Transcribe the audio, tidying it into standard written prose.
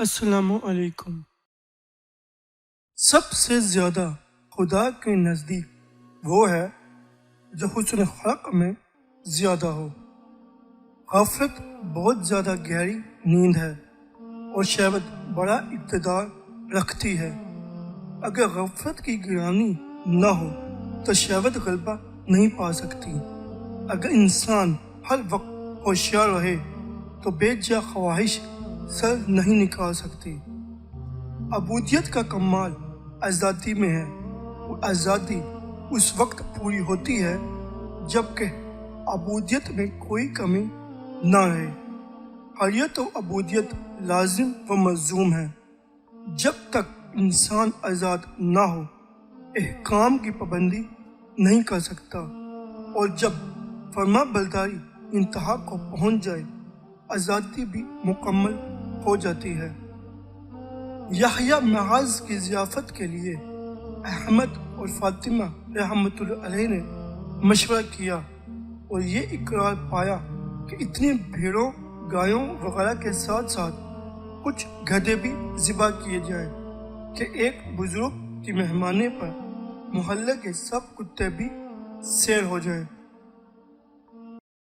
السلام علیکم۔ سب سے زیادہ خدا کے نزدیک وہ ہے جو حسن خلق میں زیادہ ہو۔ غفلت بہت زیادہ گہری نیند ہے اور شہوت بڑا اقتدار رکھتی ہے۔ اگر غفلت کی گرانی نہ ہو تو شہوت غلبہ نہیں پا سکتی۔ اگر انسان ہر وقت ہوشیار رہے تو بے جا خواہش سر نہیں نکال سکتی۔ عبودیت کا کمال آزادی میں ہے، اور آزادی اس وقت پوری ہوتی ہے جب کہ عبودیت میں کوئی کمی نہ رہے۔ حریت و عبودیت لازم و ملزوم ہے۔ جب تک انسان آزاد نہ ہو احکام کی پابندی نہیں کر سکتا، اور جب فرما برداری انتہا کو پہنچ جائے آزادی بھی مکمل ہو جاتی ہے۔ یحییٰ معاذ کی ضیافت کے لیے احمد اور فاطمہ رحمۃ اللہ علیہ نے مشورہ کیا اور یہ اقرار پایا کہ اتنی بھیڑوں گایوں وغیرہ کے ساتھ ساتھ کچھ گدھے بھی ذبح کیے جائیں کہ ایک بزرگ کی مہمانی پر محلے کے سب کتے بھی سیر ہو جائیں۔